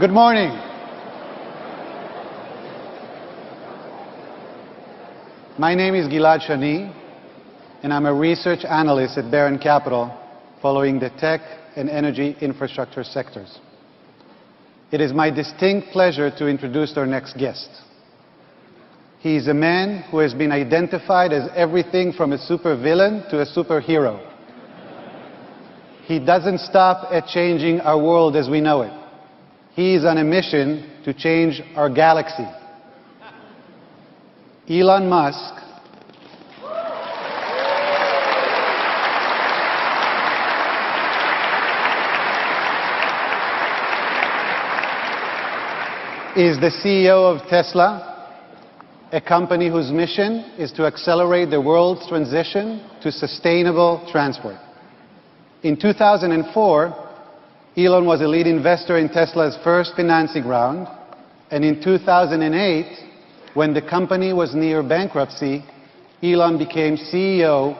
Good morning. My name is Gilad Shani, and I'm a research analyst at Baron Capital, following the tech and energy infrastructure sectors. It is my distinct pleasure to introduce our next guest. He is a man who has been identified as everything from a supervillain to a superhero. He doesn't stop at changing our world as we know it. He is on a mission to change our galaxy. Elon Musk is the CEO of Tesla, a company whose mission is to accelerate the world's transition to sustainable transport. In 2004, Elon was a lead investor in Tesla's first financing round, and in 2008, when the company was near bankruptcy, Elon became CEO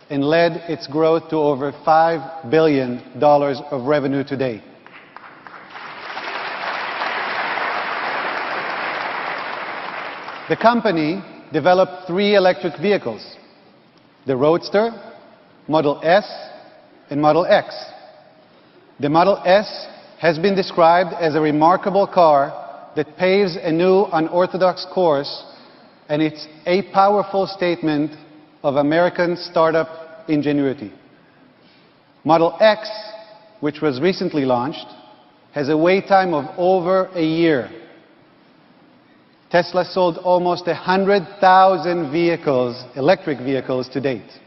and led its growth to over $5 billion of revenue today. The company developed 3 electric vehicles: the Roadster, Model S, and Model X. The Model S has been described as a remarkable car that paves a new unorthodox course, and it's a powerful statement of American startup ingenuity. Model X, which was recently launched, has a wait time of over a year. Tesla sold almost 100,000 vehicles, electric vehicles, to date.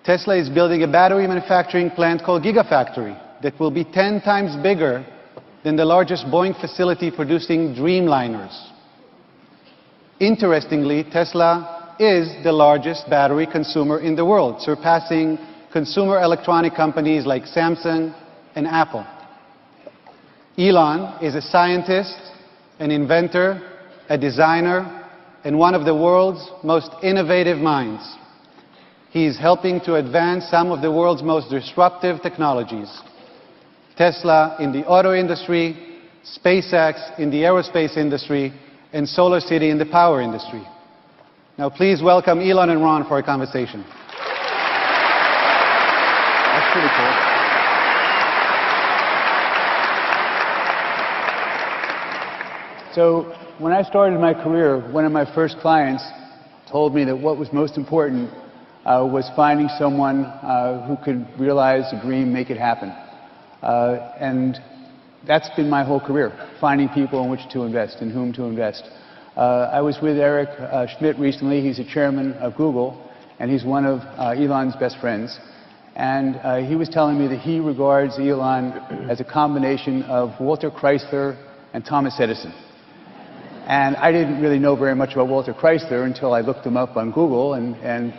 Tesla is building a battery manufacturing plant called Gigafactory that will be 10 times bigger than the largest Boeing facility producing Dreamliners. Interestingly, Tesla is the largest battery consumer in the world, surpassing consumer electronic companies like Samsung and Apple. Elon is a scientist, an inventor, a designer, and one of the world's most innovative minds. He is helping to advance some of the world's most disruptive technologies: Tesla in the auto industry, SpaceX in the aerospace industry, and SolarCity in the power industry. Now please welcome Elon and Ron for a conversation. That's pretty cool. So when I started my career, one of my first clients told me that what was most important was finding someone who could realize a dream, make it happen. And that's been my whole career, finding people in which to invest, in whom to invest. I was with Eric Schmidt recently. He's the chairman of Google, and he's one of Elon's best friends. And he was telling me that he regards Elon as a combination of Walter Chrysler and Thomas Edison. And I didn't really know very much about Walter Chrysler until I looked him up on Google, and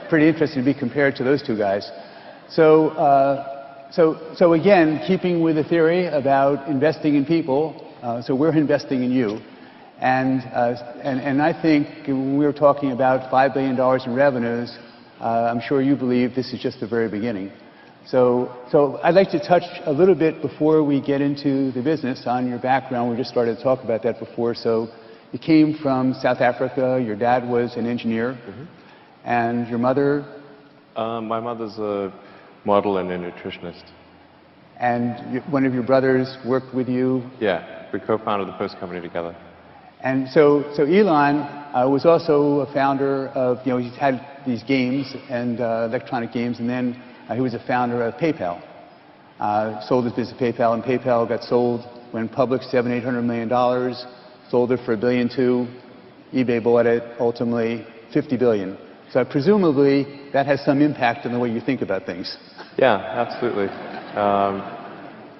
pretty interesting to be compared to those two guys. So again, keeping with the theory about investing in people, so we're investing in you. And I think when we were talking about $5 billion in revenues, I'm sure you believe this is just the very beginning. So I'd like to touch a little bit before we get into the business on your background. We just started to talk about that before. So you came from South Africa. Your dad was an engineer. Mm-hmm. And your mother? My mother's a model and a nutritionist. And one of your brothers worked with you? Yeah, we co-founded the first company together. And so Elon was also a founder of, he's had these games and electronic games, and then he was a founder of PayPal. Sold his business to PayPal, and PayPal got sold, went public, $700–800 million, sold it for $1.2 billion. eBay bought it, ultimately $50 billion. So presumably that has some impact on the way you think about things. Yeah, absolutely.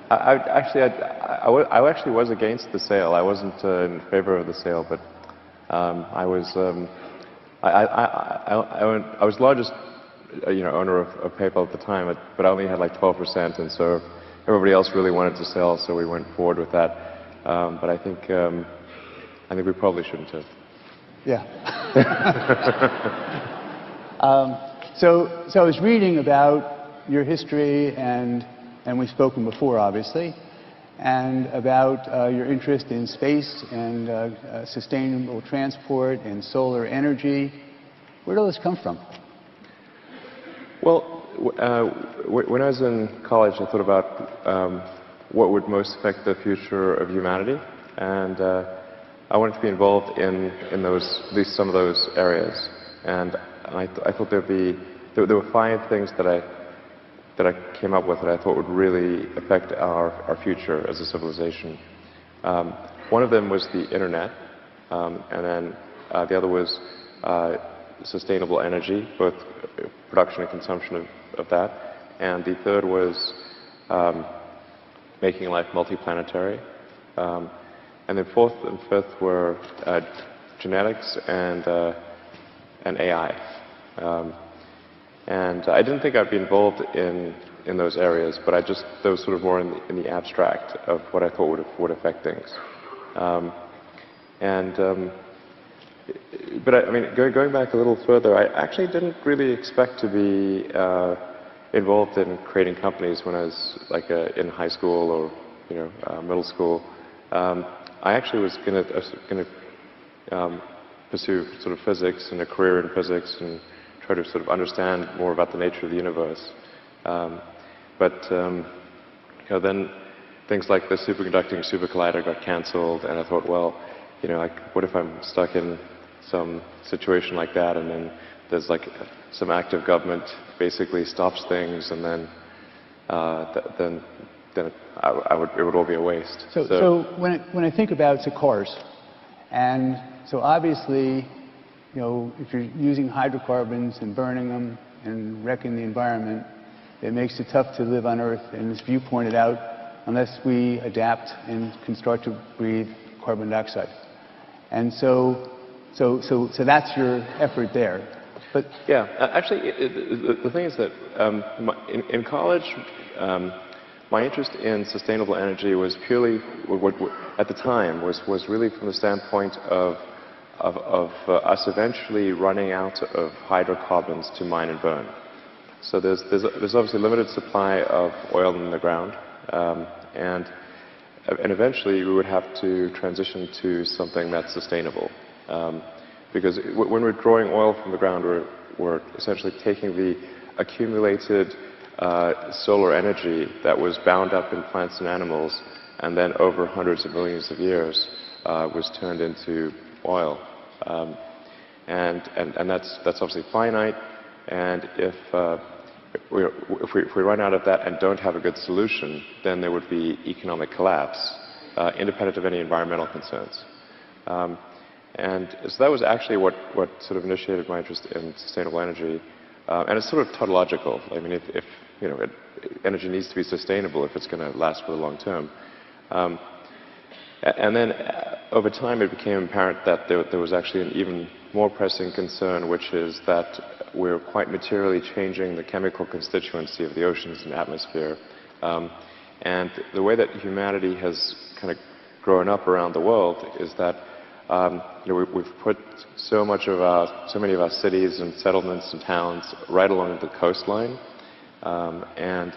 I actually was against the sale. I wasn't in favor of the sale, but I was the largest owner of PayPal at the time, but I only had like 12%, and so everybody else really wanted to sell, so we went forward with that. But I think we probably shouldn't have. Yeah. So I was reading about your history, and we've spoken before, obviously. and about your interest in space and sustainable transport and solar energy. Where did all this come from? Well, when I was in college, I thought about what would most affect the future of humanity, and I wanted to be involved in those, at least some of those areas. And I thought there were 5 things that I came up with that I thought would really affect our future as a civilization. One of them was the internet, and then the other was sustainable energy, both production and consumption of that. And the third was making life multiplanetary. And then fourth and fifth were genetics and AI. And I didn't think I'd be involved in those areas, but that was sort of more in the abstract of what I thought would affect things. But I mean, going back a little further, I actually didn't really expect to be involved in creating companies when I was like in high school or middle school. I actually was going to pursue sort of physics and a career in physics and try to sort of understand more about the nature of the universe. But then things like the superconducting super collider got cancelled, and I thought, well, what if I'm stuck in some situation like that, and then there's like some active government basically stops things, and then it would all be a waste. So when I think about cars, and so obviously, if you're using hydrocarbons and burning them and wrecking the environment, it makes it tough to live on Earth. And as you pointed out, unless we adapt and can start to breathe carbon dioxide. And so that's your effort there. But yeah, actually, the thing is that in college, my interest in sustainable energy was purely, at the time, was really from the standpoint of us eventually running out of hydrocarbons to mine and burn. So there's obviously limited supply of oil in the ground, and eventually we would have to transition to something that's sustainable. Because when we're drawing oil from the ground, we're essentially taking the accumulated solar energy that was bound up in plants and animals, and then over hundreds of millions of years was turned into oil. And that's obviously finite, and if we run out of that and don't have a good solution, then there would be economic collapse, independent of any environmental concerns. And so that was actually what sort of initiated my interest in sustainable energy. And it's sort of tautological. I mean, if energy needs to be sustainable if it's going to last for the long term. And then over time it became apparent that there was actually an even more pressing concern, which is that we're quite materially changing the chemical constituency of the oceans and atmosphere. And the way that humanity has kind of grown up around the world is that we've put so many of our cities and settlements and towns right along the coastline, and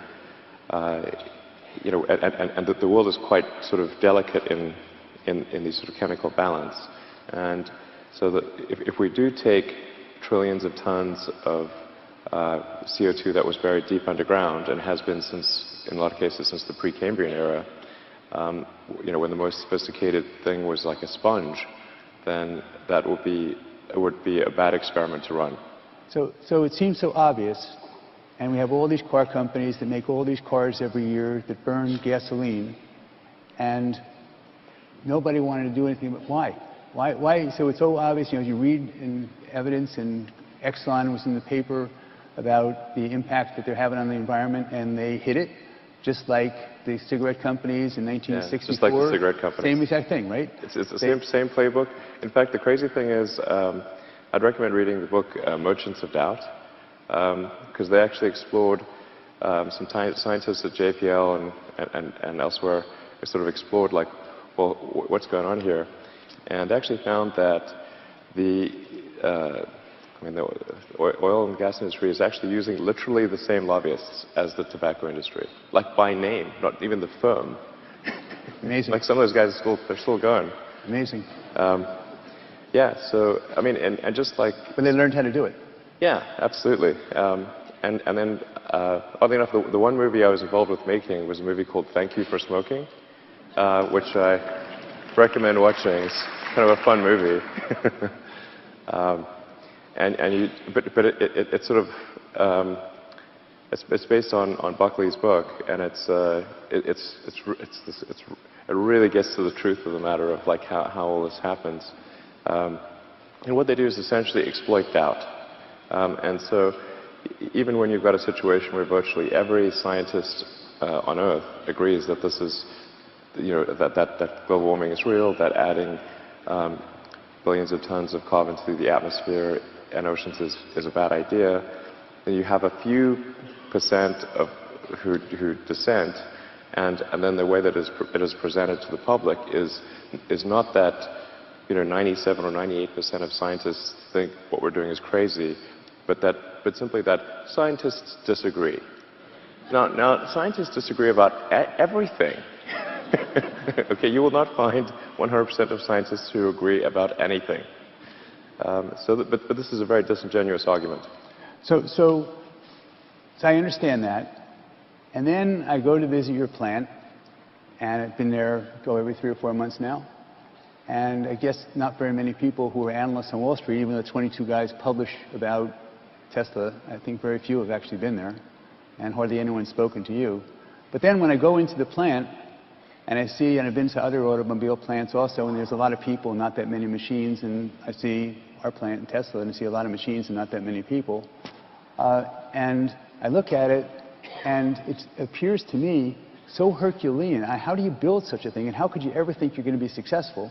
the world is quite sort of delicate in these sort of chemical balance. And so that if we do take trillions of tons of CO2 that was buried deep underground, and has been in a lot of cases since the Precambrian era, when the most sophisticated thing was like a sponge, then it would be a bad experiment to run. So it seems so obvious, and we have all these car companies that make all these cars every year that burn gasoline, and nobody wanted to do anything. But why? Why? So it's so obvious. You read in evidence, and Exxon was in the paper about the impact that they're having on the environment, and they hit it. Just like the cigarette companies in 1964. Yeah, just like the cigarette companies. Same exact thing, right? It's the same playbook. In fact, the crazy thing is, I'd recommend reading the book Merchants of Doubt, because they actually explored, some scientists at JPL and elsewhere, they sort of explored like, well, what's going on here? And they actually found that the oil and gas industry is actually using literally the same lobbyists as the tobacco industry, like by name, not even the firm. Amazing. Like some of those guys are they're still going. Amazing. Yeah, so, I mean, and just like... But they learned how to do it. Yeah, absolutely. And then, oddly enough, the one movie I was involved with making was a movie called Thank You for Smoking, which I recommend watching. It's kind of a fun movie. But it's sort of, it's based on Buckley's book, and it really gets to the truth of the matter of like how all this happens. And what they do is essentially exploit doubt. And so even when you've got a situation where virtually every scientist on Earth agrees that this is, that global warming is real, that adding billions of tons of carbon to the atmosphere and oceans is a bad idea, then you have a few percent of who dissent, and then the way that it is presented to the public is not that 97 or 98% of scientists think what we're doing is crazy, but simply that scientists disagree. Now scientists disagree about everything. Okay, you will not find 100% of scientists who agree about anything. But this is a very disingenuous argument. So I understand that, and then I go to visit your plant, and I've been there, go every 3 or 4 months now, and I guess not very many people who are analysts on Wall Street, even though 22 guys publish about Tesla, I think very few have actually been there, and hardly anyone's spoken to you. But then when I go into the plant, and I see, and I've been to other automobile plants also, and there's a lot of people, not that many machines, and I see our plant in Tesla, and I see a lot of machines and not that many people. And I look at it, and it appears to me so Herculean. How do you build such a thing, and how could you ever think you're going to be successful?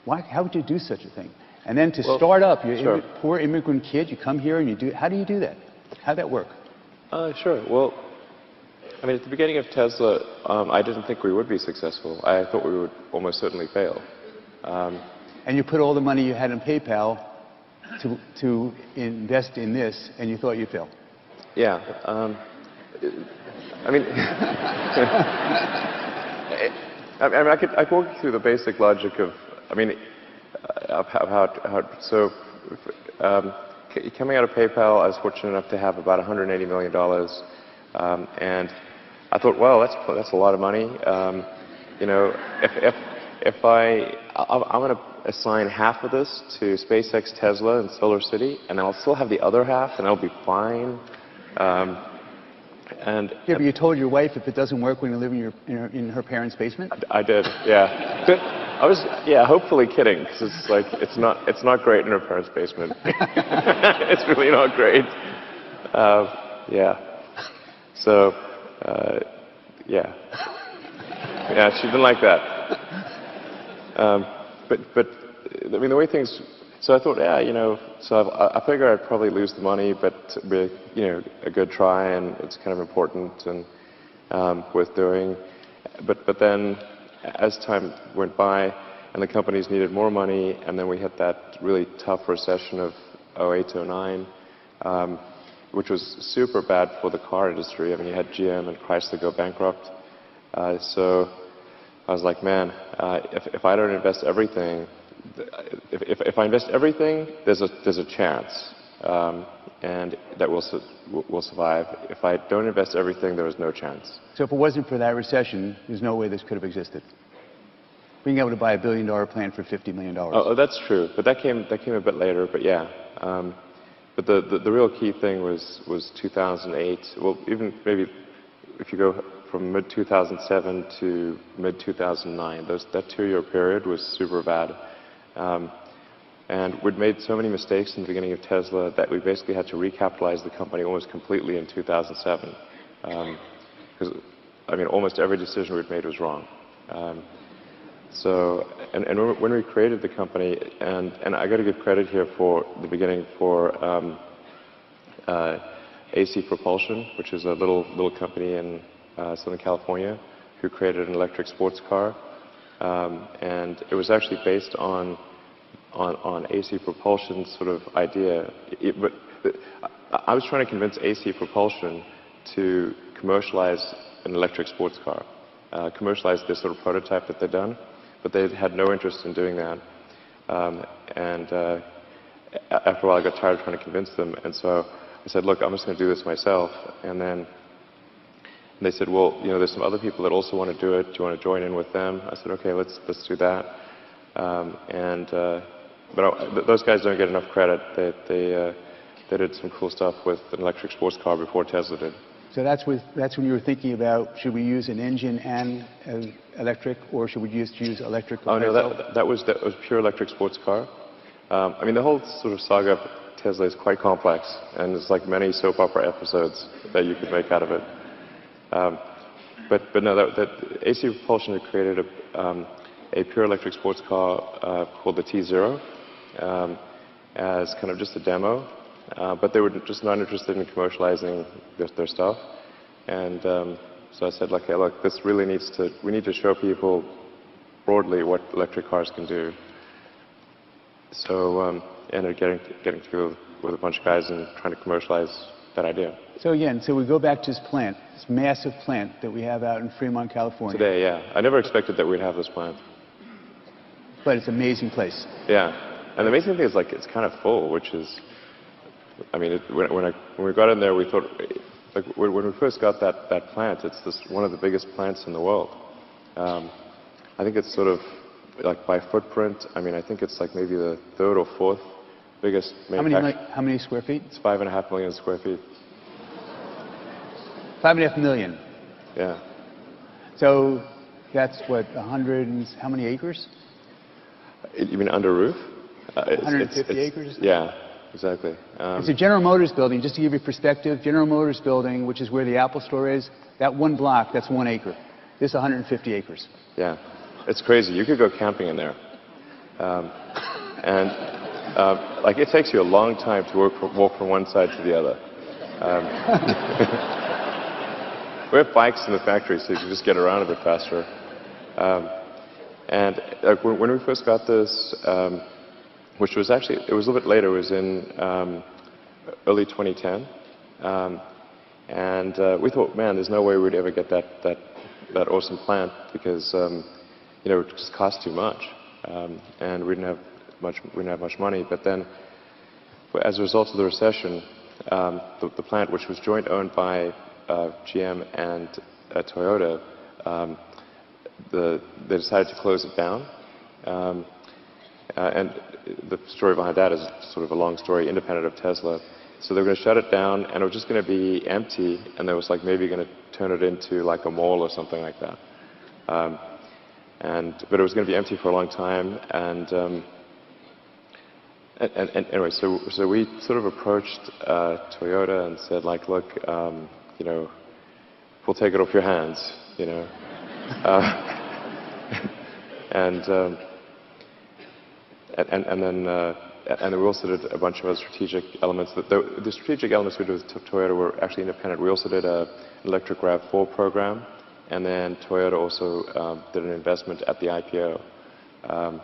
How would you do such a thing? And then to start up, you're a poor immigrant kid, you come here and you do, how do you do that? How'd that work? Sure. Well, I mean, at the beginning of Tesla, I didn't think we would be successful. I thought we would almost certainly fail. And you put all the money you had in PayPal to invest in this, and you thought you'd fail? Yeah. I mean, I could walk you through the basic logic of, coming out of PayPal, I was fortunate enough to have about $180 million, and I thought, well, that's a lot of money. If I'm going to assign half of this to SpaceX, Tesla, and Solar City, and I'll still have the other half, and I'll be fine. But you told your wife if it doesn't work when you live in her parents' basement? I did, yeah. But I was, hopefully kidding, because it's like it's not great in her parents' basement. It's really not great. Yeah. So, yeah. Yeah, she didn't like that. But I mean, the way things. So I thought, so I figured I'd probably lose the money, but be, a good try, and it's kind of important and worth doing. But then, as time went by, and the companies needed more money, and then we hit that really tough recession of 08 to 09, which was super bad for the car industry. I mean, you had GM and Chrysler go bankrupt. So I was like, man, if I don't invest everything. If I invest everything, there's a chance, and that we'll survive. If I don't invest everything, there is no chance. So if it wasn't for that recession, there's no way this could have existed. Being able to buy $1 billion plant for $50 million. Oh, that's true. But that came a bit later. But yeah. But the real key thing was 2008. Well, even maybe if you go from mid 2007 to mid 2009, that 2-year period was super bad. And we'd made so many mistakes in the beginning of Tesla that we basically had to recapitalize the company almost completely in 2007. Because, almost every decision we'd made was wrong. And when we created the company, and I got to give credit here for the beginning for AC Propulsion, which is a little company in Southern California, who created an electric sports car. And it was actually based on AC Propulsion's sort of idea. But I was trying to convince AC Propulsion to commercialize an electric sports car. commercialize this sort of prototype that they'd done, but they had no interest in doing that. After a while, I got tired of trying to convince them, and so I said, look, I'm just going to do this myself. And then they said, well, you know, there's some other people that also want to do it. Do you want to join in with them? I said, okay, let's do that. But those guys don't get enough credit. They did some cool stuff with an electric sports car before Tesla did. So that's when you were thinking about, should we use an engine and electric, or should we just use electric? Oh no, that was pure electric sports car. I mean, the whole sort of saga of Tesla is quite complex, and there's like many soap opera episodes that you could make out of it. But no, that AC Propulsion had created a pure electric sports car called the T0 as kind of just a demo. But they were just not interested in commercializing their stuff. And so I said, like, hey, look, we need to show people broadly what electric cars can do. So ended up getting together with a bunch of guys and trying to commercialize that idea. So again, we go back to this plant, this massive plant that we have out in Fremont, California. Today, yeah. I never expected that we'd have this plant. But it's an amazing place. Yeah. And the amazing thing is, like, it's kind of full, which is, I mean, when we got in there, we thought, like, when we first got that plant, it's one of the biggest plants in the world. I think it's sort of, like, by footprint, I mean, I think it's like maybe the third or fourth biggest manufacturer. How many square feet? It's 5.5 million square feet. 5.5 million. Yeah. So that's what, 100 and how many acres? You mean under roof? 150 acres? Yeah, exactly. It's a General Motors building. Just to give you perspective, General Motors building, which is where the Apple store is, that one block, that's 1 acre. This is 150 acres. Yeah, it's crazy. You could go camping in there. Like, it takes you a long time to walk from one side to the other. We have bikes in the factory, so you can just get around a bit faster. And like, when we first got this, which was actually, it was a little bit later, it was in early 2010. We thought, man, there's no way we'd ever get that awesome plant because, you know, it just cost too much. And we didn't have much money. But then, as a result of the recession, the plant, which was joint owned by GM and Toyota, they decided to close it down. And the story behind that is sort of a long story, independent of Tesla. So they were going to shut it down, and it was just going to be empty, and they was like maybe going to turn it into like a mall or something like that. But it was going to be empty for a long time, and anyway, so we sort of approached Toyota and said, like, look, you know, we'll take it off your hands, you know. And then we also did a bunch of other strategic elements. The strategic elements we did with Toyota were actually independent. We also did an electric RAV4 program, and then Toyota also did an investment at the IPO. And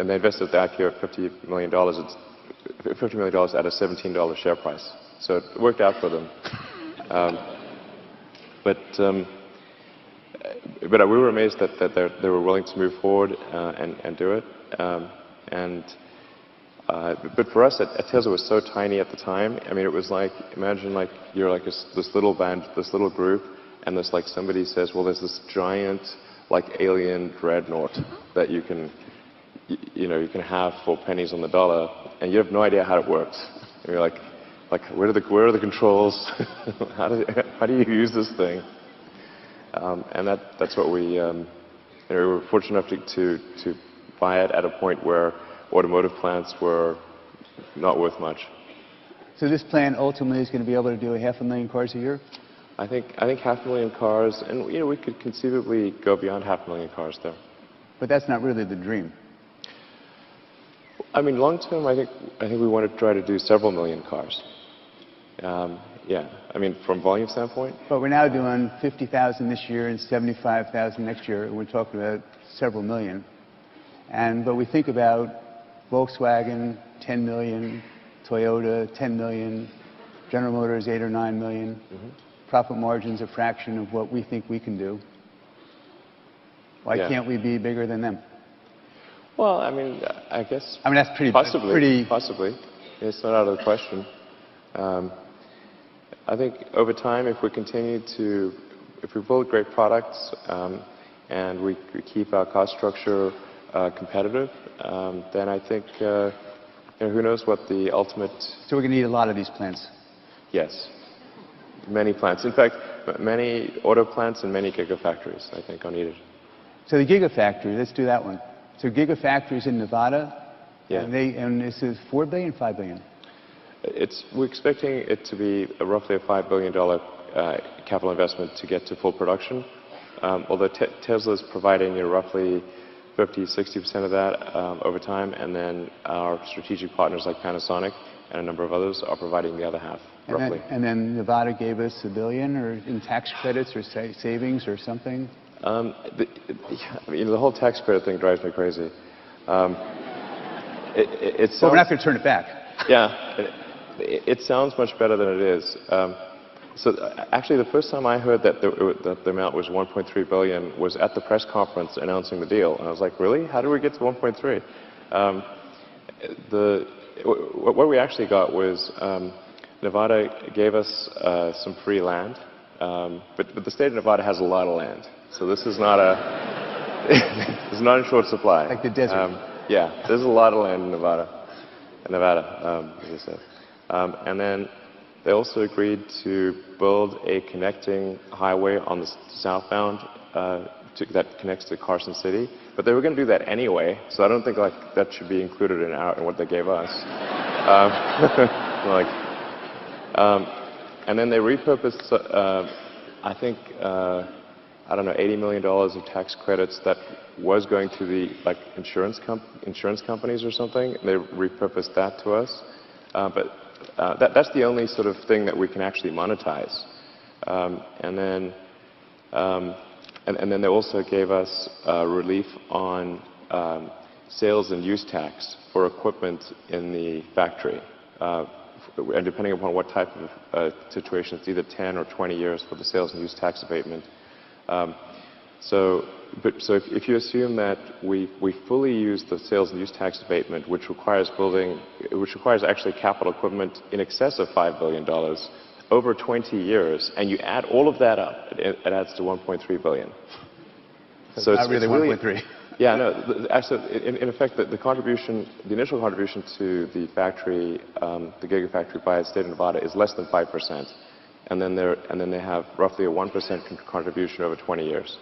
they invested at the IPO at $50 million. It's $50 million at a $17 share price. So it worked out for them. But we were amazed that they were willing to move forward and do it. But for us, at Tesla was so tiny at the time. I mean, it was like, imagine like you're like this little band, this little group, and there's like somebody says, well, there's this giant like alien dreadnought that you can have for pennies on the dollar, and you have no idea how it works. And you're like where are the controls? how do you use this thing? And that's what we were fortunate enough to buy it at a point where automotive plants were not worth much. So this plant ultimately is going to be able to do 500,000 cars a year? I think 500,000 cars, and you know, we could conceivably go beyond 500,000 cars there. But that's not really the dream. I mean, long term, I think we want to try to do several million cars. Yeah, I mean, from volume standpoint. But we're now doing 50,000 this year and 75,000 next year. We're talking about several million. But we think about Volkswagen, 10 million, Toyota, 10 million, General Motors, 8 or 9 million. profit margins a fraction of what we think we can do, why can't we be bigger than them? Well, I mean, I guess... I mean, that's pretty... Possibly. It's not out of the question. I think over time, if we continue to... If we build great products and we keep our cost structure competitive, then I think, who knows what the ultimate... So we're going to need a lot of these plants? Yes. Many plants. In fact, many auto plants and many gigafactories, I think, are needed. So the gigafactory, let's do that one. So gigafactories in Nevada, and this is $4 billion, $5 billion? We're expecting it to be roughly a $5 billion capital investment to get to full production. Although Tesla's providing roughly 50–60% of that over time, and then our strategic partners like Panasonic and a number of others are providing the other half, roughly. And then Nevada gave us $1 billion or in tax credits or savings or something? The whole tax credit thing drives me crazy. Well, we're not going to turn it back. Yeah, it sounds much better than it is. So actually, the first time I heard that the amount was $1.3 billion was at the press conference announcing the deal, and I was like, really? How did we get to 1.3? What we actually got was Nevada gave us some free land, but the state of Nevada has a lot of land, so this is not it's not in short supply. Like the desert. Yeah, there's a lot of land in Nevada, as I said. And then they also agreed to build a connecting highway on the southbound that connects to Carson City. But they were going to do that anyway, so I don't think that should be included in what they gave us. And then they repurposed, I think, I don't know, $80 million of tax credits that was going to the insurance companies or something. And they repurposed that to us. But that's the only sort of thing that we can actually monetize. And then they also gave us relief on sales and use tax for equipment in the factory. And depending upon what type of situation, it's either 10 or 20 years for the sales and use tax abatement. So if you assume that we fully use the sales and use tax abatement, which requires actually capital equipment in excess of $5 billion over 20 years, and you add all of that up, it adds to $1.3 billion. So it's not really 1.3. Yeah, no. Actually, in effect, the initial contribution to the factory, the gigafactory by the state of Nevada, is less than 5%, and then they have roughly a 1% contribution over 20 years.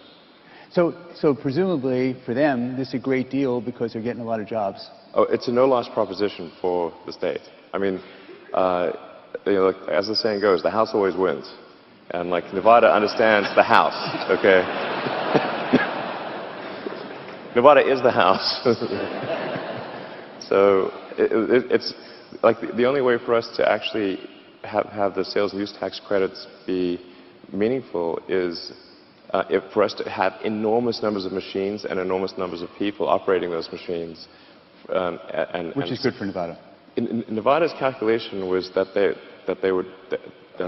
So presumably for them, this is a great deal because they're getting a lot of jobs. Oh, it's a no-loss proposition for the state. I mean, as the saying goes, the house always wins, and Nevada understands the house. Okay. Nevada is the house. So it's the only way for us to actually have the sales and use tax credits be meaningful is for us to have enormous numbers of machines and enormous numbers of people operating those machines. Which is good for Nevada. Nevada's calculation was that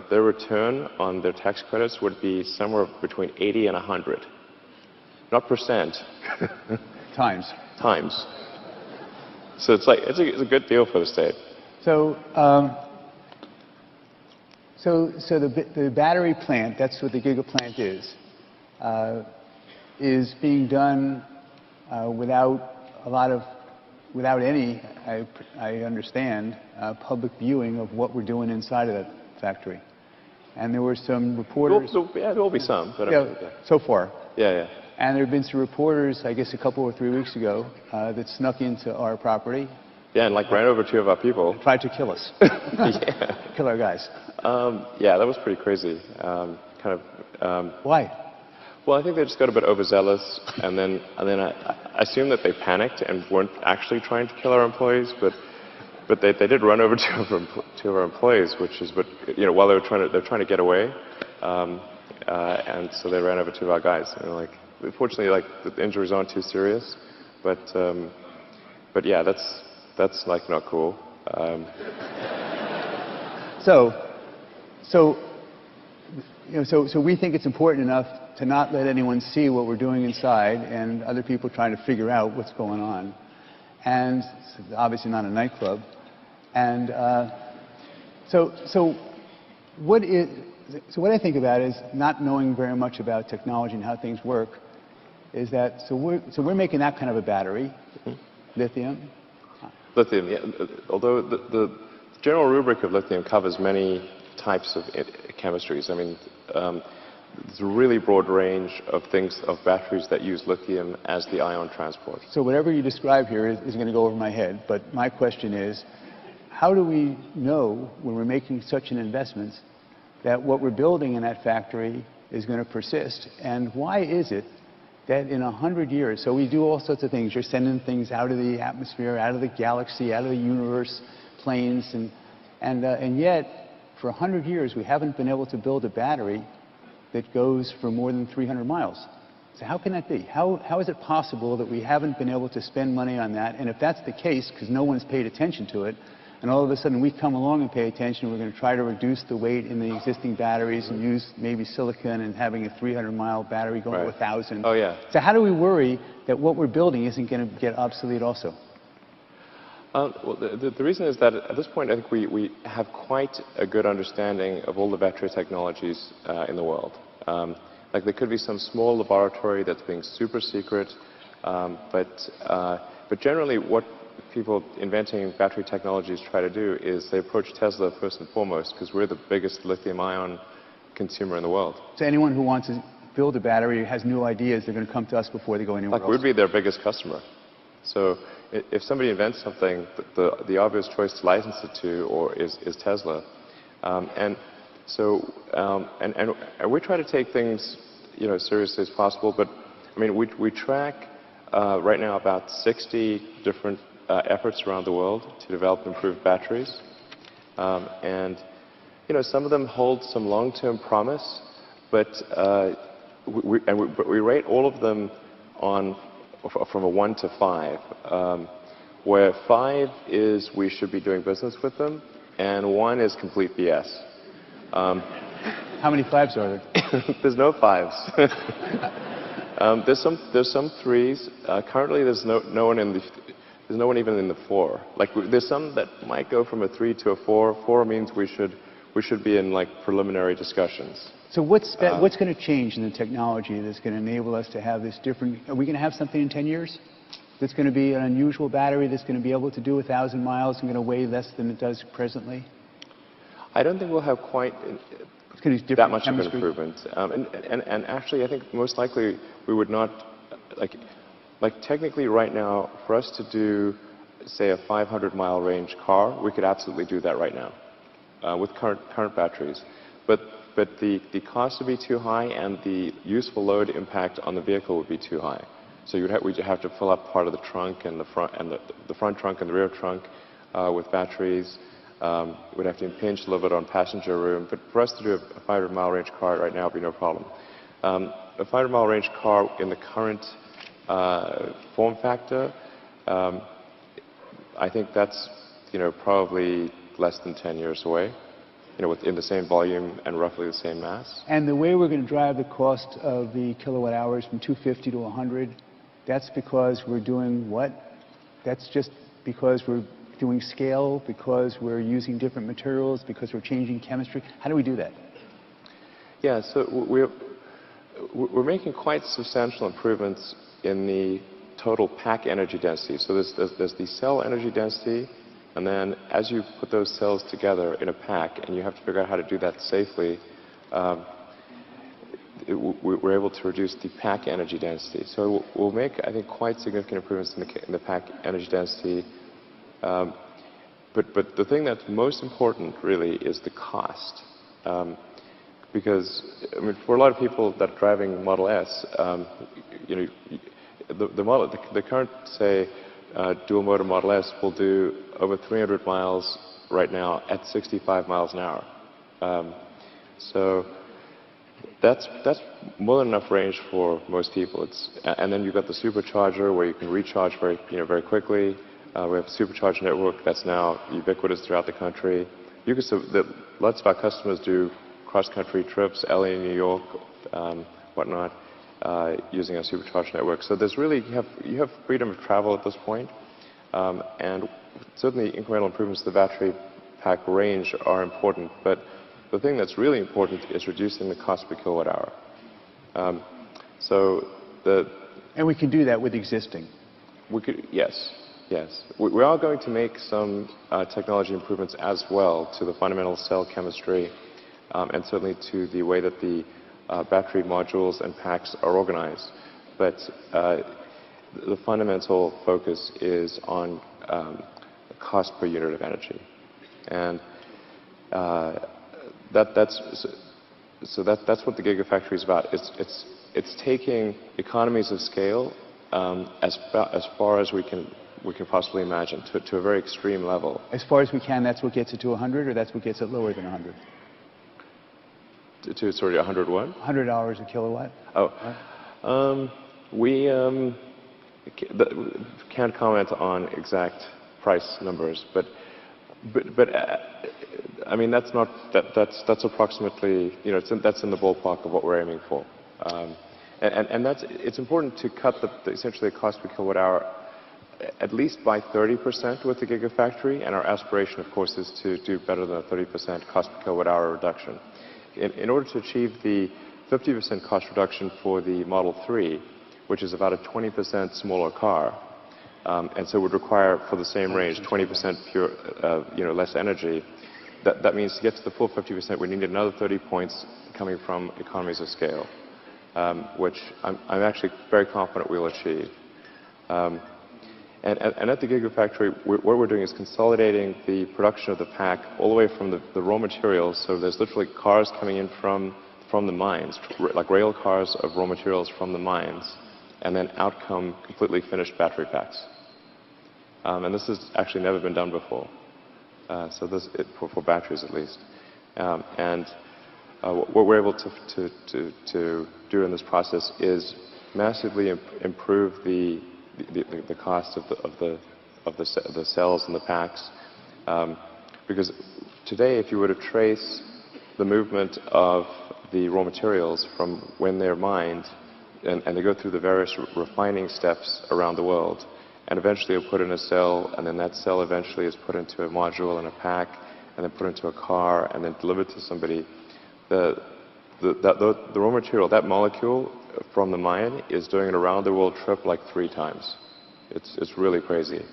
their return on their tax credits would be somewhere between 80 and 100. Not percent. Times. Times. So it's a good deal for the state. So the battery plant, that's what the gigaplant is being done without any, I understand, public viewing of what we're doing inside of that factory. And there were some reporters. Yeah, there will be some. But so far. Yeah. And there have been some reporters, I guess a couple or 3 weeks ago, that snuck into our property. Yeah, and ran over 2 of our people. Tried to kill us. Yeah. Kill our guys. Yeah, that was pretty crazy. Why? Well, I think they just got a bit overzealous, and then I assume that they panicked and weren't actually trying to kill our employees, but they did run over 2 of our employees, while they're trying to get away, and so they ran over 2 of our guys. And fortunately, the injuries aren't too serious, but yeah, that's not cool. So so we think it's important enough to not let anyone see what we're doing inside and other people trying to figure out what's going on. And it's obviously not a nightclub. And so what I think about is not knowing very much about technology and how things work is that, so we're making that kind of a battery, lithium. Lithium, yeah. Although the general rubric of lithium covers many types of chemistries. I mean, there's a really broad range of things, of batteries that use lithium as the ion transport. So whatever you describe here is going to go over my head, but my question is, how do we know when we're making such an investment that what we're building in that factory is going to persist? And why is it that in 100 years, so we do all sorts of things, you're sending things out of the atmosphere, out of the galaxy, out of the universe, planes, and yet, for 100 years, we haven't been able to build a battery that goes for more than 300 miles. So how can that be? How is it possible that we haven't been able to spend money on that? And if that's the case, because no one's paid attention to it, and all of a sudden we come along and pay attention, we're going to try to reduce the weight in the existing batteries and use maybe silicon and having a 300-mile battery going to 1,000. Oh, yeah. So how do we worry that what we're building isn't going to get obsolete also? Well, the reason is that at this point, I think we have quite a good understanding of all the battery technologies in the world. Like there could be some small laboratory that's being super secret, but generally what people inventing battery technologies try to do is they approach Tesla first and foremost because we're the biggest lithium-ion consumer in the world. So anyone who wants to build a battery has new ideas, they're going to come to us before they go anywhere else. Like we'd be their biggest customer. So if somebody invents something, the obvious choice to license it to is Tesla. And we try to take things as seriously as possible. But I mean, we track right now about 60 different efforts around the world to develop improved batteries. And some of them hold some long-term promise, but we rate all of them from a 1 to 5, where 5 is we should be doing business with them, and 1 is complete BS. How many 5s are there? There's no 5s. There's some 3s. Currently, there's no one even in the 4. Like there's some that might go from a 3 to a 4. 4 means we should be in like preliminary discussions. So what's going to change in the technology that's going to enable us to have this different? Are we going to have something in 10 years that's going to be an unusual battery that's going to be able to do 1,000 miles and going to weigh less than it does presently? I don't think we'll have quite that much of an improvement. And actually, I think most likely we would not, like technically right now, for us to do, say, a 500-mile range car, we could absolutely do that right now with current batteries. But the cost would be too high, and the useful load impact on the vehicle would be too high. So we'd have to fill up part of the trunk and the front trunk and the rear trunk with batteries. We'd have to impinge a little bit on passenger room. But for us to do a 500-mile range car right now would be no problem. A 500-mile range car in the current form factor, I think that's probably less than 10 years away. In the same volume and roughly the same mass. And the way we're going to drive the cost of the kilowatt hours from 250 to 100, that's because we're doing what? That's just because we're doing scale, because we're using different materials, because we're changing chemistry. How do we do that? Yeah, so we're making quite substantial improvements in the total pack energy density. So there's the cell energy density. And then as you put those cells together in a pack, and you have to figure out how to do that safely, we're able to reduce the pack energy density. So we'll make, I think, quite significant improvements in the pack energy density. But the thing that's most important, really, is the cost. Because, I mean, for a lot of people that are driving Model S, the current, say, dual-motor Model S will do over 300 miles right now at 65 miles an hour. So that's more than enough range for most people. And then you've got the supercharger where you can recharge very quickly. We have a supercharger network that's now ubiquitous throughout the country. Lots of our customers do cross-country trips, LA, New York, whatnot, using our supercharged network. So there's really, you have freedom of travel at this point, and certainly incremental improvements to the battery pack range are important, but the thing that's really important is reducing the cost per kilowatt hour. And we can do that with existing. We could, yes. We are going to make some technology improvements as well to the fundamental cell chemistry, and certainly to the way that the battery modules and packs are organized. But the fundamental focus is on cost per unit of energy. And that's what the Gigafactory is about. It's taking economies of scale as far as we can possibly imagine, to a very extreme level. As far as we can, that's what gets it to 100, or that's what gets it lower than 100? Sorry, 100 what? $100 a kilowatt. Oh. We can't comment on exact price numbers, but I mean, that's approximately, you know, that's in the ballpark of what we're aiming for. And it's important to cut essentially the cost per kilowatt hour at least by 30% with the Gigafactory, and our aspiration, of course, is to do better than a 30% cost per kilowatt hour reduction. In order to achieve the 50% cost reduction for the Model 3, which is about a 20% smaller car, and so would require, for the same range, 20% pure, less energy. That means to get to the full 50%, we need another 30 points coming from economies of scale, which I'm actually very confident we'll achieve. And at the Gigafactory, what we're doing is consolidating the production of the pack all the way from the raw materials. So there's literally cars coming in from the mines, like rail cars of raw materials from the mines, and then out come completely finished battery packs. And this has actually never been done before. For batteries at least. What we're able to do in this process is massively improve the cost of the cells and the packs, because today, if you were to trace the movement of the raw materials from when they're mined, and they go through the various refining steps around the world, and eventually are put in a cell, and then that cell eventually is put into a module and a pack, and then put into a car, and then delivered to somebody. The raw material, that molecule from the mine, is doing an around-the-world trip like 3 times. It's really crazy.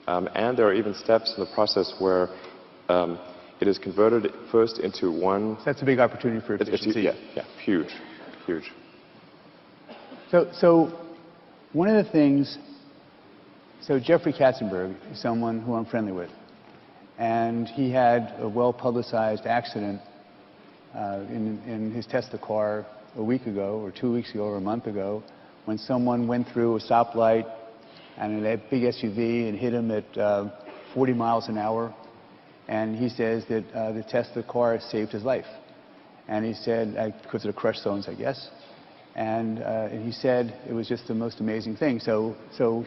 And there are even steps in the process where it is converted first into one... That's a big opportunity for efficiency. Yeah, huge. So one of the things... So Jeffrey Katzenberg is someone who I'm friendly with. And he had a well-publicized accident in his Tesla car a week ago, or 2 weeks ago, or a month ago, when someone went through a stoplight and a big SUV and hit him at 40 miles an hour. And he says that the Tesla car saved his life. And he said, because of the crush zones, I guess. And he said it was just the most amazing thing. So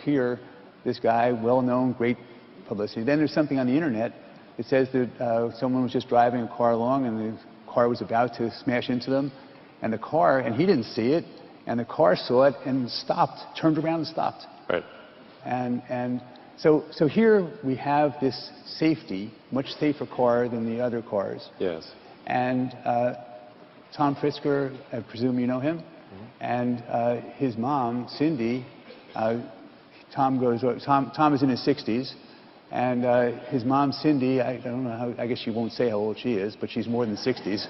here, this guy, well-known, great publicity. Then there's something on the internet that says that someone was just driving a car along and the car was about to smash into them. And the car, and he didn't see it, and the car saw it and stopped, turned around and stopped. Right. And so here we have this safety, much safer car than the other cars. Yes. And Tom Frisker, I presume you know him, and his mom, Cindy, Tom is in his 60s, and his mom, Cindy, I don't know how, I guess she won't say how old she is, but she's more than 60s.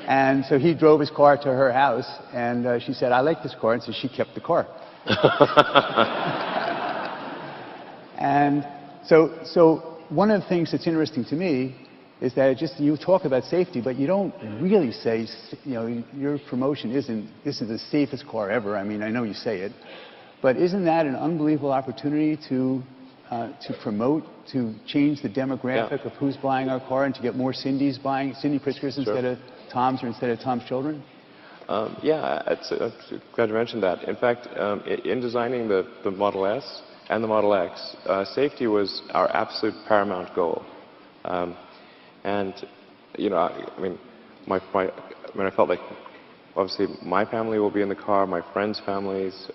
And so he drove his car to her house, and she said, I like this car, and so she kept the car. And so one of the things that's interesting to me is that you talk about safety, but you don't really say, your promotion isn't, this is the safest car ever. I mean, I know you say it, but isn't that an unbelievable opportunity to promote, to change the demographic of who's buying our car, and to get more Cindy Priskers instead of Toms, or instead of Tom's children? Yeah, I'm glad you mentioned that. In fact, in designing the Model S and the Model X, safety was our absolute paramount goal. And you know, I mean, I mean, I felt like obviously my family will be in the car, my friends' families.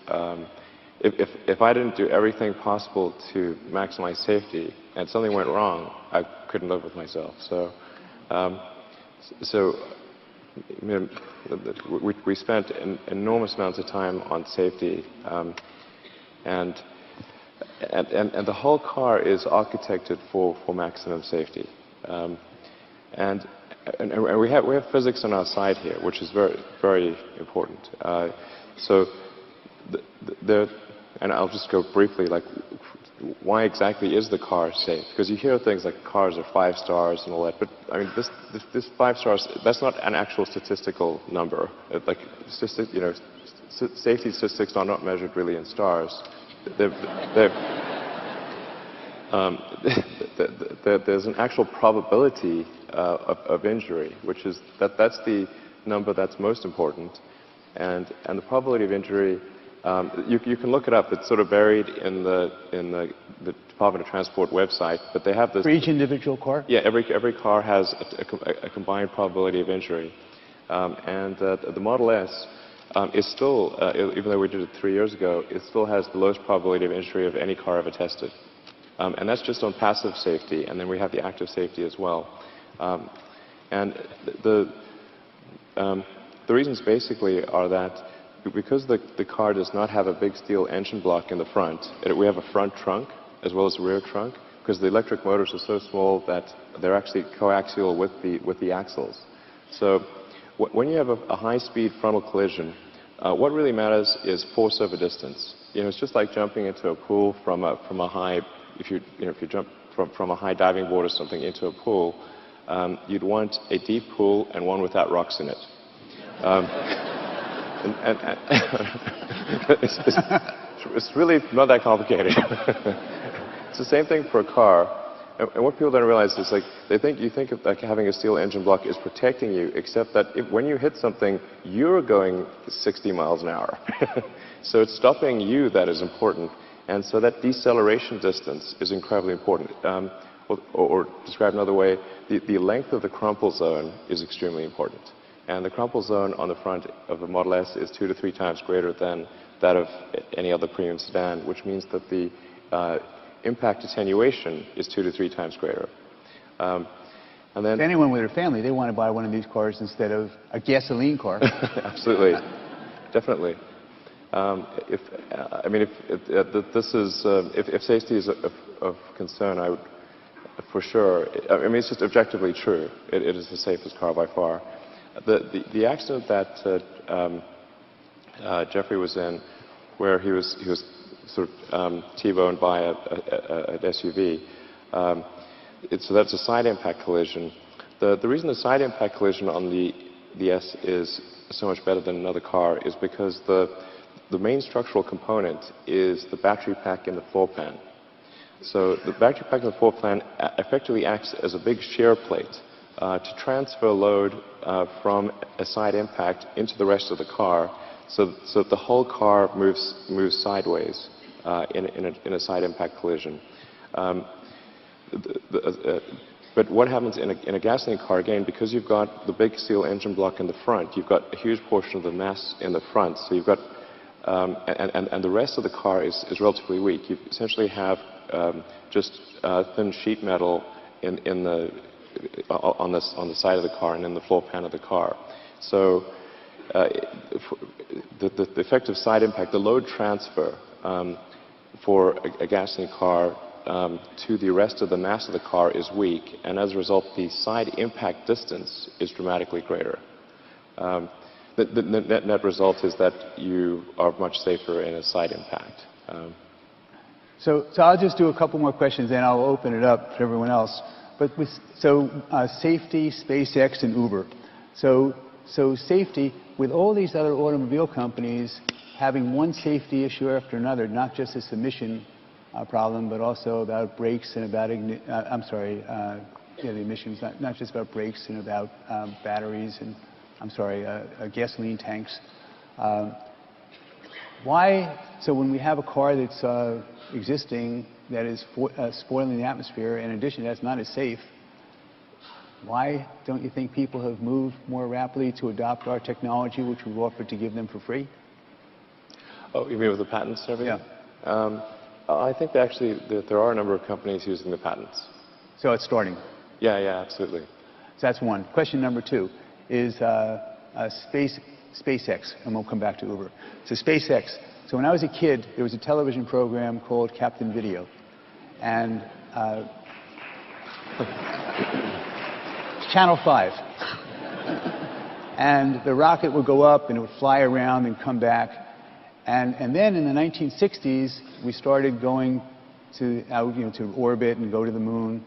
If I didn't do everything possible to maximize safety and something went wrong, I couldn't live with myself. So, I mean, we spent enormous amounts of time on safety, and the whole car is architected for maximum safety. And we have physics on our side here, which is very, very important. And I'll just go briefly, like, why exactly is the car safe? Because you hear things like cars are 5 stars and all that, but I mean, this 5 stars, that's not an actual statistical number. Like, you know, safety statistics are not measured really in stars. There's an actual probability of injury, which is that's the number that's most important, and the probability of injury, you can look it up. It's sort of buried in the Department of Transport website, but they have this for each individual car. Yeah, every car has a combined probability of injury, and the Model S is still, even though we did it 3 years ago, it still has the lowest probability of injury of any car ever tested. And that's just on passive safety, and then we have the active safety as well. And the reasons basically are that because the car does not have a big steel engine block in the front, we have a front trunk as well as a rear trunk, because the electric motors are so small that they're actually coaxial with the axles. So when you have a high-speed frontal collision, what really matters is force over distance. You know, it's just like jumping into a pool from a high. If you jump from a high diving board or something into a pool, you'd want a deep pool and one without rocks in it. It's really not that complicated. It's the same thing for a car. And what people don't realize is, like, you think of like having a steel engine block is protecting you, except that when you hit something, you're going 60 miles an hour. So it's stopping you that is important. And so that deceleration distance is incredibly important. Or described another way, the length of the crumple zone is extremely important. And the crumple zone on the front of the Model S is 2 to 3 times greater than that of any other premium sedan, which means that the impact attenuation is 2 to 3 times greater. And then anyone with a family, they want to buy one of these cars instead of a gasoline car. Absolutely, definitely. If safety is of concern, I would, for sure. I mean, it's just objectively true. It is the safest car by far. The accident that Jeffrey was in, where he was sort of T-boned by an SUV. So that's a side impact collision. The reason the side impact collision on the S is so much better than another car is because the main structural component is the battery pack in the floor pan. So the battery pack in the floor pan effectively acts as a big shear plate to transfer load from a side impact into the rest of the car, so that the whole car moves sideways in a side impact collision. But what happens in a gasoline car, again, because you've got the big steel engine block in the front, you've got a huge portion of the mass in the front, so you've got and the rest of the car is relatively weak. You essentially have just thin sheet metal on the side of the car and in the floor pan of the car. So the effective side impact, the load transfer for a gasoline car to the rest of the mass of the car is weak, and as a result, the side impact distance is dramatically greater. The net result is that you are much safer in a side impact. So I'll just do a couple more questions, then I'll open it up for everyone else. But safety, SpaceX, and Uber. So safety, with all these other automobile companies having one safety issue after another, not just this emission problem, but also about brakes and about the emissions, not just about brakes and about batteries and gasoline tanks. Why? So when we have a car that's existing that is spoiling the atmosphere, in addition, that's not as safe, why don't you think people have moved more rapidly to adopt our technology, which we've offered to give them for free? Oh, you mean with the patents and everything? Yeah. I think that there are a number of companies using the patents. So it's starting. Yeah, yeah, absolutely. So that's one. Question number two is SpaceX, and we'll come back to Uber. So SpaceX. So when I was a kid, there was a television program called Captain Video, and Channel 5. And the rocket would go up and it would fly around and come back. And then in the 1960s, we started going to orbit and go to the moon.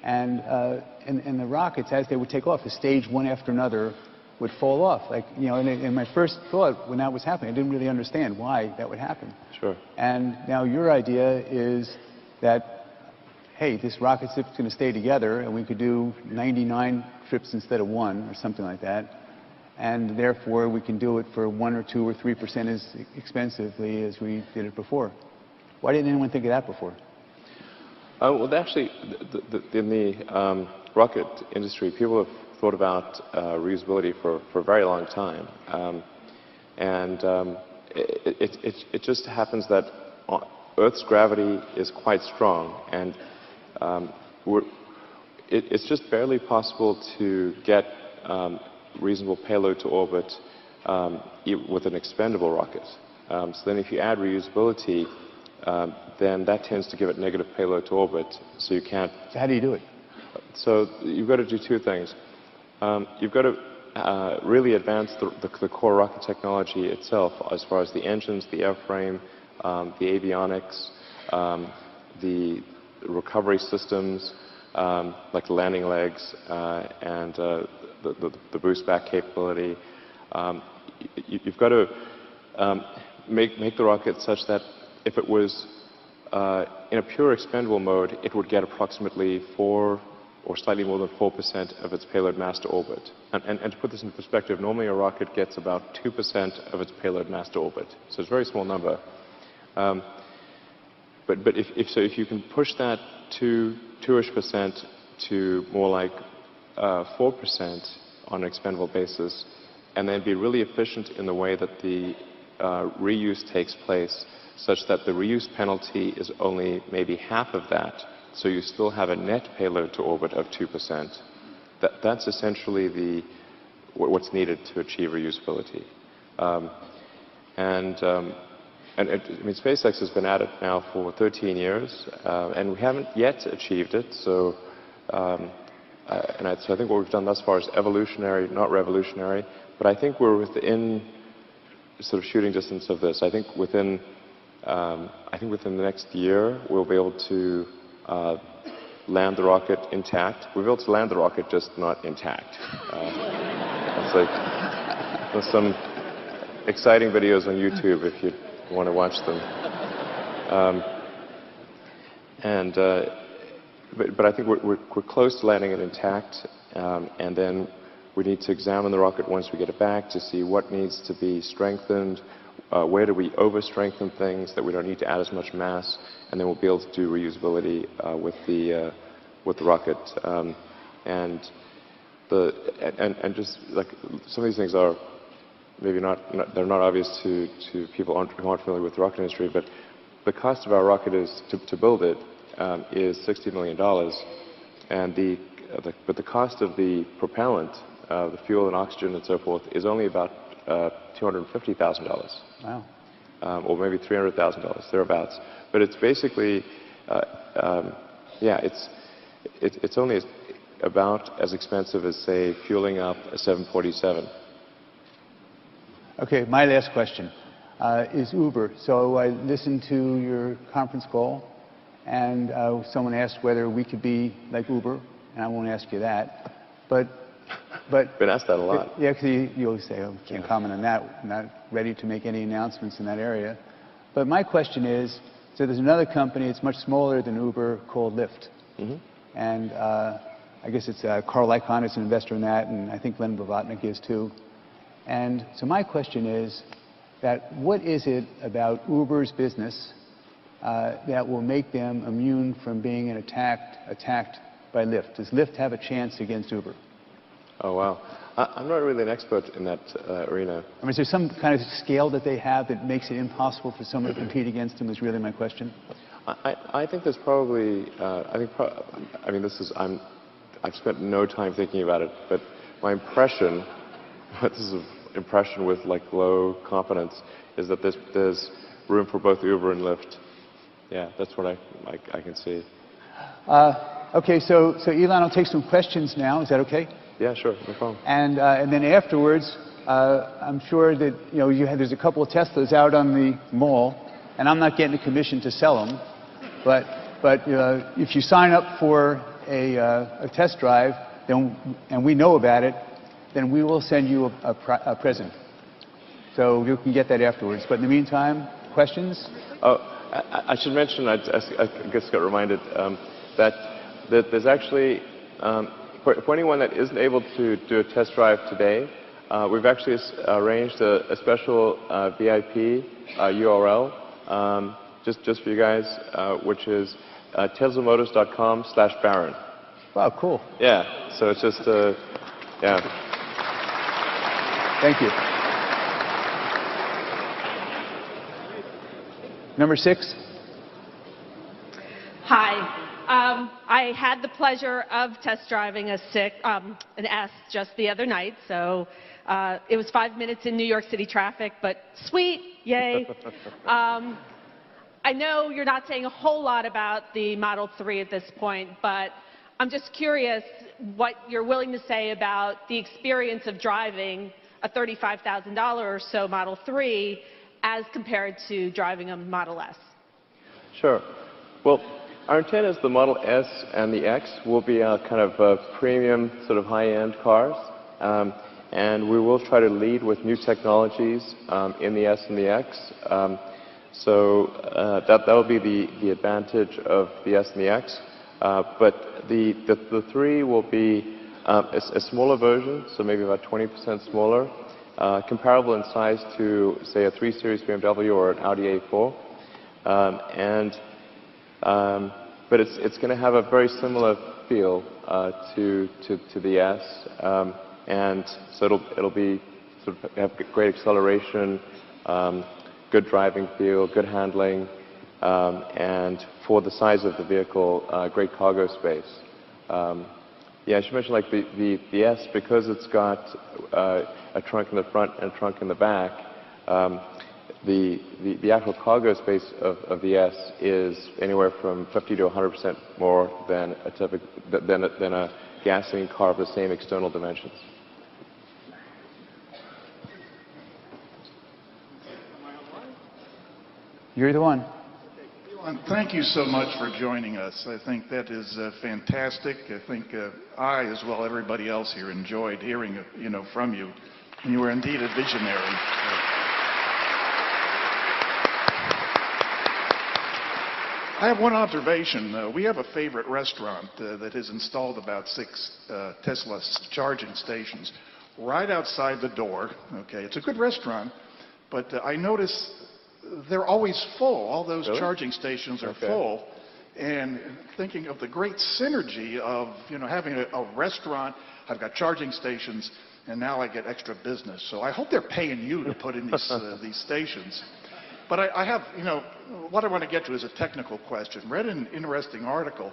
And the rockets, as they would take off, the stage one after another would fall off. And my first thought when that was happening, I didn't really understand why that would happen. Sure. And now your idea is that, hey, this rocket ship's going to stay together, and we could do 99 trips instead of 1, or something like that. And therefore, we can do it for 1 or 2 or 3% as expensively as we did it before. Why didn't anyone think of that before? Well, actually, in the rocket industry, people have thought about reusability for a very long time. It just happens that Earth's gravity is quite strong, and it's just barely possible to get reasonable payload to orbit with an expendable rocket. So then if you add reusability, then that tends to give it negative payload to orbit, so you can't... So how do you do it? So you've got to do two things. You've got to really advance the core rocket technology itself, as far as the engines, the airframe, the avionics, the recovery systems, like the landing legs, and the boost back capability. You've got to make the rocket such that if it was in a pure expendable mode, it would get approximately 4 or slightly more than 4% of its payload mass to orbit. And to put this in perspective, normally a rocket gets about 2% of its payload mass to orbit. So it's a very small number. But if you can push that to 2-ish% to more like 4% on an expendable basis, and then be really efficient in the way that the reuse takes place, such that the reuse penalty is only maybe half of that, so you still have a net payload to orbit of 2%. That's essentially what's needed to achieve reusability. SpaceX has been at it now for 13 years, and we haven't yet achieved it. So, so I think what we've done thus far is evolutionary, not revolutionary. But I think we're within sort of shooting distance of this. I think within the next year we'll be able to land the rocket intact. We'll be able to land the rocket, just not intact. There's some exciting videos on YouTube if you want to watch them. But I think we're close to landing it intact, and then we need to examine the rocket once we get it back to see what needs to be strengthened, where do we over-strengthen things that we don't need to add as much mass, and then we'll be able to do reusability with the rocket. And just like some of these things are maybe they're not obvious to people who aren't familiar with the rocket industry, but the cost of our rocket is to build it is $60 million, and but the cost of the propellant, the fuel and oxygen and so forth, is only about $250,000. Wow. Or maybe $300,000 thereabouts. But it's basically, it's only about as expensive as, say, fueling up a 747. Okay, my last question is Uber. So I listened to your conference call, and someone asked whether we could be like Uber, and I won't ask you that. But been asked that a lot. Yeah, because you always say, "Oh, can't comment on that. I'm not ready to make any announcements in that area." But my question is, so there's another company, it's much smaller than Uber, called Lyft. Mm-hmm. And I guess it's Carl Icahn is an investor in that, and I think Len Blavatnik is too. And so my question is that what is it about Uber's business that will make them immune from being attacked by Lyft? Does Lyft have a chance against Uber? Oh, wow. I'm not really an expert in that arena. I mean, is there some kind of scale that they have that makes it impossible for someone to compete against them, is really my question. I think there's probably, I mean, I've spent no time thinking about it, but my impression, this is an impression with like low confidence, is that there's room for both Uber and Lyft. Yeah, that's what I can see. Okay, so Elon, I'll take some questions now. Is that okay? Yeah, sure, no problem. And then afterwards, I'm sure that there's a couple of Teslas out on the mall, and I'm not getting a commission to sell them. But if you sign up for a test drive, and we know about it, then we will send you a present. So you can get that afterwards. But in the meantime, questions? Oh, I should mention, I guess got reminded, that there's actually, for anyone that isn't able to do a test drive today, we've actually arranged a special VIP URL just for you guys, which is teslamotors.com/Baron. Wow, cool. Yeah, so it's just, yeah. Thank you. Number 6. Hi. I had the pleasure of test driving an S just the other night, so it was 5 minutes in New York City traffic, but sweet, yay. I know you're not saying a whole lot about the Model 3 at this point, but I'm just curious what you're willing to say about the experience of driving a $35,000 or so Model 3 as compared to driving a Model S. Sure. Well, our intent is the Model S and the X will be kind of premium, sort of high-end cars. And we will try to lead with new technologies in the S and the X. So that will be the advantage of the S and the X. But the 3 will be a smaller version, so maybe about 20% smaller, comparable in size to, say, a 3 Series BMW or an Audi A4. But it's going to have a very similar feel to the S, and so it'll be sort of have great acceleration, good driving feel, good handling, and for the size of the vehicle, great cargo space. Yeah, I should mention like the S, because it's got a trunk in the front and a trunk in the back. The actual cargo space of the S is anywhere from 50 to 100% more than a gasoline car of the same external dimensions. You're the one. Thank you so much for joining us. I think that is fantastic. I think I, as well everybody else here, enjoyed hearing from you, and you were indeed a visionary. I have one observation. We have a favorite restaurant that has installed about 6 Tesla charging stations right outside the door. Okay, it's a good restaurant, but I notice they're always full. All those charging stations are full. And thinking of the great synergy of having a restaurant, I've got charging stations, and now I get extra business. So I hope they're paying you to put in these stations. But I have, what I want to get to is a technical question. Read an interesting article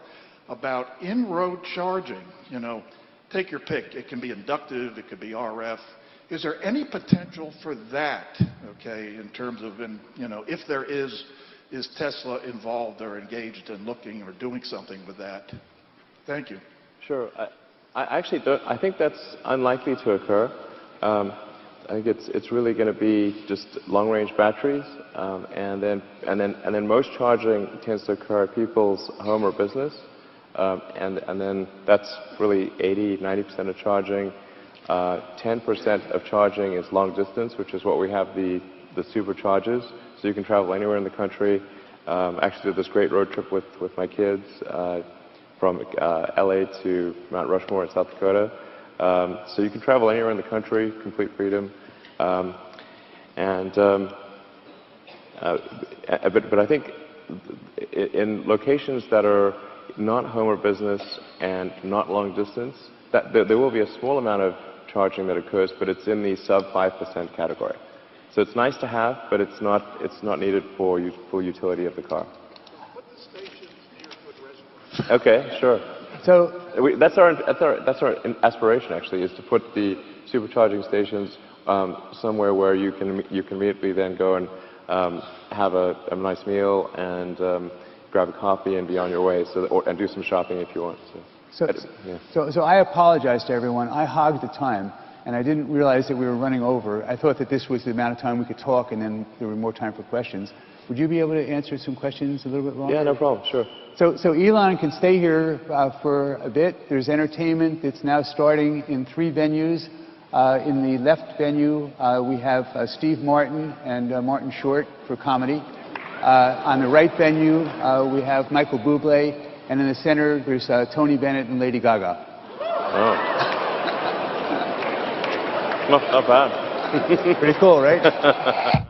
about in-road charging. Take your pick. It can be inductive, it could be RF. Is there any potential for that, okay, in terms of, if there is Tesla involved or engaged in looking or doing something with that? Thank you. Sure. I actually don't. I think that's unlikely to occur. I think it's really going to be just long-range batteries, and then most charging tends to occur at people's home or business, and then that's really 80–90% of charging. 10% of charging is long distance, which is what we have the superchargers, so you can travel anywhere in the country. Actually did this great road trip with my kids from LA to Mount Rushmore in South Dakota. So you can travel anywhere in the country, complete freedom. But I think in locations that are not home or business and not long distance, there will be a small amount of charging that occurs, but it's in the sub 5% category. So it's nice to have, but it's not needed for full utility of the car. Put the stations near good restaurants. Okay, sure. So That's our aspiration, actually, is to put the supercharging stations somewhere where you can immediately then go and have a nice meal and grab a coffee and be on your way, and do some shopping if you want. So I apologize to everyone. I hogged the time, and I didn't realize that we were running over. I thought that this was the amount of time we could talk, and then there were more time for questions. Would you be able to answer some questions a little bit longer? Yeah, no problem. Sure. So Elon can stay here for a bit. There's entertainment that's now starting in 3 venues. In the left venue, we have Steve Martin and Martin Short for comedy. On the right venue, we have Michael Bublé. And in the center, there's Tony Bennett and Lady Gaga. Oh. Not bad. Pretty cool, right?